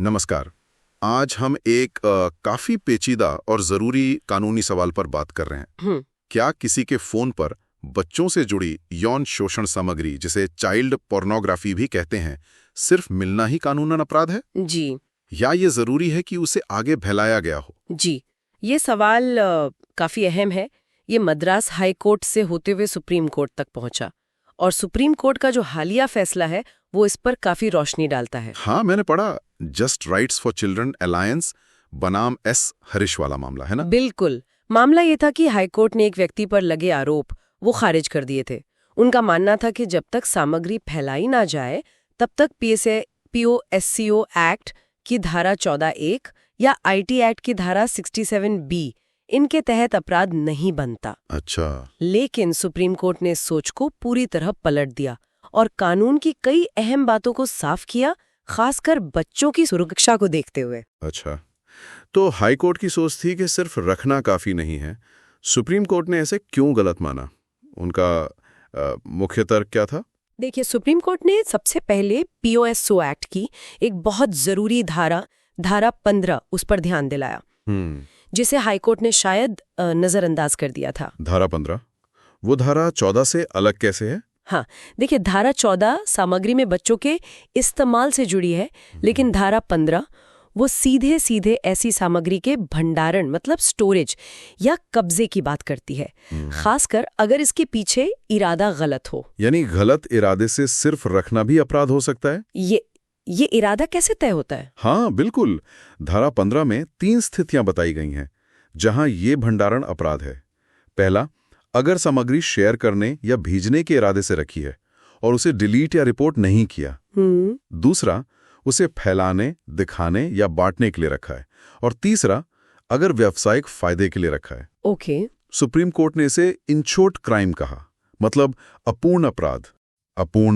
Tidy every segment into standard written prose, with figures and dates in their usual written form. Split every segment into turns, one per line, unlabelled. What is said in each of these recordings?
नमस्कार। आज हम एक काफी पेचीदा और जरूरी कानूनी सवाल पर बात कर रहे हैं। क्या किसी के फोन पर बच्चों से जुड़ी यौन शोषण सामग्री, जिसे चाइल्ड पोर्नोग्राफी भी कहते हैं, सिर्फ मिलना ही कानूनन अपराध है?
जी।
या ये जरूरी है कि उसे आगे फैलाया गया हो?
जी, ये सवाल काफी अहम है। ये मद्रास हाई कोर्ट से होते हुए सुप्रीम कोर्ट तक पहुंचा और सुप्रीम कोर्ट का जो हालिया फैसला है वो इस पर काफी रोशनी डालता है।
हाँ, मैंने पढ़ा। Just rights for children alliance बनाम एस हरीश वाला मामला है ना?
बिल्कुल। मामला ये था कि हाईकोर्ट ने एक व्यक्ति पर लगे आरोप वो खारिज कर दिए थे। उनका मानना था कि जब तक सामग्री फैलाई ना जाए तब तक POSCO एक्ट की धारा 14(1) या IT एक्ट की धारा 67(b) इनके तहत अपराध नहीं बनता।
अच्छा।
लेकिन सुप्रीम कोर्ट ने इस सोच को पूरी तरह पलट दिया और कानून की कई अहम बातों को साफ किया, खासकर बच्चों की सुरक्षा को देखते हुए।
अच्छा, तो हाई कोर्ट की सोच थी कि सिर्फ रखना काफी नहीं है। सुप्रीम कोर्ट ने ऐसे क्यों गलत माना? उनका मुख्य तर्क क्या था?
देखिए, सुप्रीम कोर्ट ने सबसे पहले POSCO एक्ट की एक बहुत जरूरी धारा 15 उस पर ध्यान दिलाया, जिसे हाईकोर्ट ने शायद नजरअंदाज कर दिया था।
धारा 15? वो धारा 14 से अलग कैसे है?
हाँ, देखिए, धारा 14 सामग्री में बच्चों के इस्तेमाल से जुड़ी है, लेकिन धारा 15 वो सीधे सीधे ऐसी सामग्री के भंडारण मतलब स्टोरेज या कब्जे की बात करती है, खासकर अगर इसके पीछे इरादा गलत हो।
यानी गलत इरादे से सिर्फ रखना भी अपराध हो सकता है?
ये इरादा कैसे तय होता है?
हाँ बिल्कुल। धारा 15 में 3 स्थितियां बताई गई हैं जहां ये भंडारण अपराध है। पहला, अगर सामग्री शेयर करने या भेजने के इरादे से रखी है और उसे डिलीट या रिपोर्ट नहीं किया। दूसरा, उसे फैलाने, दिखाने या बांटने के लिए रखा है। और तीसरा, अगर व्यावसायिक फायदे के लिए रखा है।
ओके।
सुप्रीम कोर्ट ने इसे इनशॉर्ट क्राइम कहा, मतलब अपूर्ण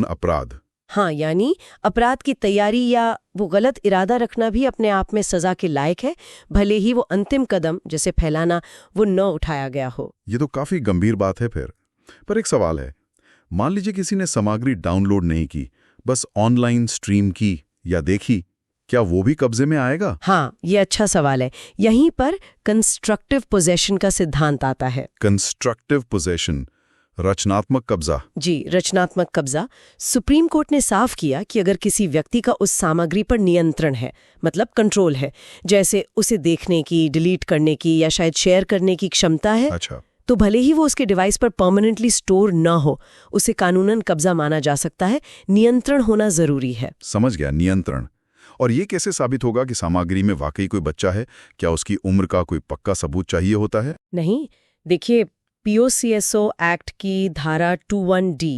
अपराध।
हाँ, यानी अपराध की तैयारी या वो गलत इरादा रखना भी अपने आप में सजा के लायक है, भले ही वो अंतिम कदम जैसे फैलाना वो न उठाया गया हो।
ये तो काफी गंभीर बात है फिर। पर एक सवाल है, मान लीजिए किसी ने सामग्री डाउनलोड नहीं की, बस ऑनलाइन स्ट्रीम की या देखी, क्या वो भी कब्जे में आएगा?
हाँ, ये अच्छा सवाल है। यहीं पर कंस्ट्रक्टिव पोजेशन का सिद्धांत आता है।
कंस्ट्रक्टिव पोजेशन, रचनात्मक कब्जा।
जी, रचनात्मक कब्जा। सुप्रीम कोर्ट ने साफ किया कि अगर किसी व्यक्ति का उस सामग्री पर नियंत्रण है, मतलब कंट्रोल है, जैसे उसे देखने की, डिलीट करने की या शायद शेयर करने की क्षमता है।
अच्छा।
तो भले ही वो उसके डिवाइस पर परमानेंटली स्टोर न हो, उसे कानूनन कब्जा माना जा सकता है। नियंत्रण होना जरूरी है। समझ
गया, नियंत्रण। और ये कैसे साबित होगा कि सामग्री में वाकई कोई बच्चा है? क्या उसकी उम्र का कोई पक्का सबूत चाहिए होता है?
नहीं, देखिए, POSCO एक्ट की धारा 21D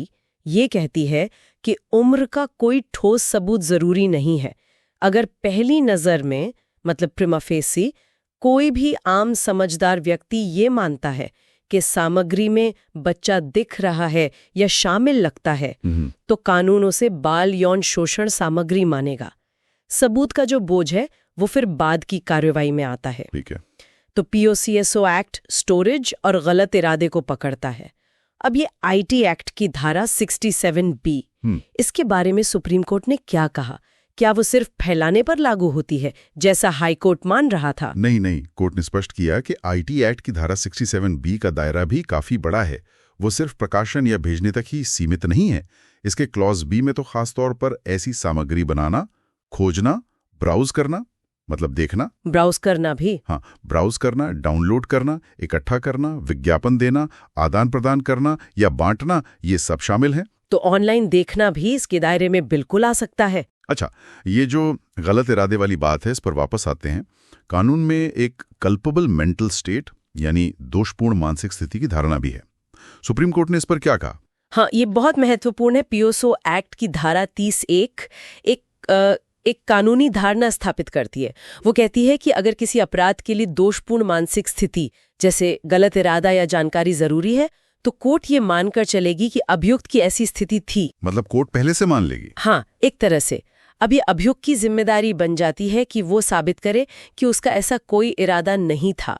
ये कहती है कि उम्र का कोई ठोस सबूत जरूरी नहीं है। अगर पहली नजर में, मतलब प्रिमा फेसी, कोई भी आम समझदार व्यक्ति ये मानता है कि सामग्री में बच्चा दिख रहा है या शामिल लगता है, तो कानून उसे बाल यौन शोषण सामग्री मानेगा। सबूत का जो बोझ है वो फिर बाद की कार्रवाई में आता है।
ठीक है।
तो POSCO एक्ट स्टोरेज और गलत इरादे को पकड़ता है। अब ये IT एक्ट की धारा 67(b), इसके बारे में सुप्रीम कोर्ट ने क्या कहा? क्या वो सिर्फ फैलाने पर लागू होती है, जैसा हाई कोर्ट मान रहा था?
नहीं, कोर्ट ने स्पष्ट किया कि IT एक्ट की धारा 67(b) का दायरा भी काफी बड़ा है। वो सिर्फ प्रकाशन या भेजने तक ही सीमित नहीं है। इसके क्लॉज B में तो खासतौर पर ऐसी सामग्री बनाना, खोजना, ब्राउज करना, मतलब देखना,
ब्राउज करना भी।
हाँ, ब्राउज करना, डाउनलोड करना, इकट्ठा करना, विज्ञापन देना, आदान प्रदान करना या बांटना, ये सब शामिल है।
तो ऑनलाइन देखना भी इसके दायरे में बिल्कुल आ सकता है।
अच्छा, ये जो गलत इरादे वाली बात है, इस पर वापस आते हैं। कानून में एक कल्पेबल मेंटल स्टेट यानी दोषपूर्ण मानसिक स्थिति की धारणा भी है। सुप्रीम कोर्ट ने इस पर क्या कहा?
हाँ, ये बहुत महत्वपूर्ण है। POSCO एक्ट की धारा 30(1) एक कानूनी धारणा स्थापित करती है। वो कहती है कि अगर किसी अपराध के लिए दोषपूर्ण मानसिक स्थिति जैसे गलत इरादा या जानकारी जरूरी है, तो कोर्ट ये मानकर चलेगी कि अभियुक्त की ऐसी स्थिति थी।
मतलब कोर्ट पहले से मान लेगी?
हाँ, एक तरह से। अब ये अभियुक्त की जिम्मेदारी बन जाती है कि वो साबित करे कि उसका ऐसा कोई इरादा नहीं था,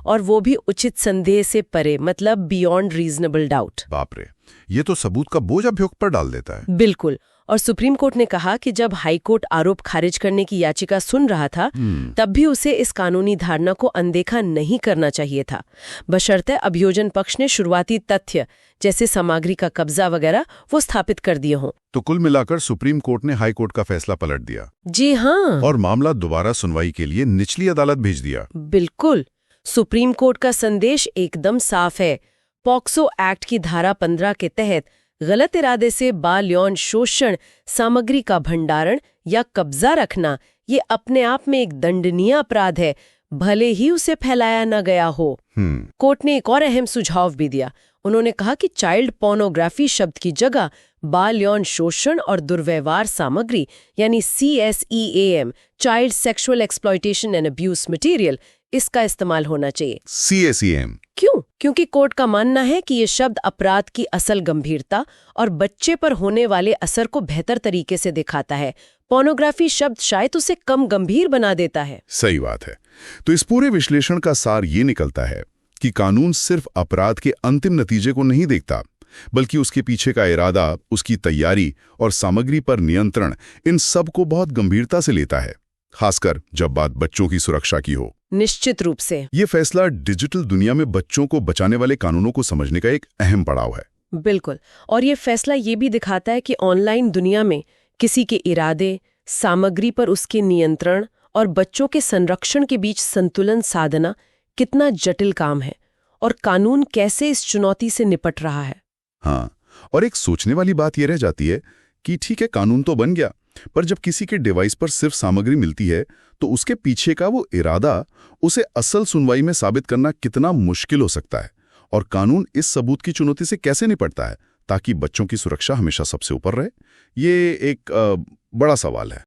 और वो भी उचित संदेह से परे, मतलब बियॉन्ड रीजनेबल डाउट।
बाप रे, ये तो सबूत का बोझ अभियुक्त पर डाल देता है।
बिल्कुल। और सुप्रीम कोर्ट ने कहा कि जब हाई कोर्ट आरोप खारिज करने की याचिका सुन रहा था तब भी उसे इस कानूनी धारणा को अनदेखा नहीं करना चाहिए था, बशर्ते अभियोजन पक्ष ने शुरुआती तथ्य जैसे सामग्री का कब्जा वगैरह वो स्थापित कर दिए हों।
तो कुल मिलाकर सुप्रीम कोर्ट ने हाई कोर्ट का फैसला पलट दिया।
जी हाँ,
और मामला दोबारा सुनवाई के लिए निचली अदालत भेज दिया।
बिल्कुल। सुप्रीम कोर्ट का संदेश एकदम साफ है। पॉक्सो एक्ट की धारा 15 के तहत गलत इरादे से बाल यौन शोषण सामग्री का भंडारण या कब्जा रखना ये अपने आप में एक दंडनीय अपराध है, भले ही उसे फैलाया न गया हो। कोर्ट ने एक और अहम सुझाव भी दिया। उन्होंने कहा कि चाइल्ड पोर्नोग्राफी शब्द की जगह बाल यौन शोषण और दुर्व्यवहार सामग्री यानी CSEAM, child sexual exploitation and abuse material, इसका इस्तेमाल होना चाहिए।
CSEAM
क्यों? क्योंकि कोर्ट का मानना है कि ये शब्द अपराध की असल गंभीरता और बच्चे पर होने वाले असर को बेहतर तरीके से दिखाता है। पोर्नोग्राफी शब्द शायद उसे कम गंभीर बना देता है।
सही बात है। तो इस पूरे विश्लेषण का सार ये निकलता है कि कानून सिर्फ अपराध के अंतिम नतीजे को नहीं देखता, बल्कि उसके पीछे का इरादा, उसकी तैयारी और सामग्री पर नियंत्रण, इन सब को बहुत गंभीरता से लेता है, खासकर जब बात बच्चों की सुरक्षा की हो।
निश्चित रूप से
ये फैसला डिजिटल दुनिया में बच्चों को बचाने वाले कानूनों को समझने का एक अहम पड़ाव है।
बिल्कुल। और ये फैसला ये भी दिखाता है कि ऑनलाइन दुनिया में किसी के इरादे, सामग्री पर उसके नियंत्रण और बच्चों के संरक्षण के बीच संतुलन साधना कितना जटिल काम है और कानून कैसे इस चुनौती से निपट रहा है।
हाँ, और एक सोचने वाली बात यह रह जाती है कि ठीक है, कानून तो बन गया, पर जब किसी के डिवाइस पर सिर्फ सामग्री मिलती है तो उसके पीछे का वो इरादा उसे असल सुनवाई में साबित करना कितना मुश्किल हो सकता है, और कानून इस सबूत की चुनौती से कैसे निपटता है ताकि बच्चों की सुरक्षा हमेशा सबसे ऊपर रहे, ये एक बड़ा सवाल है।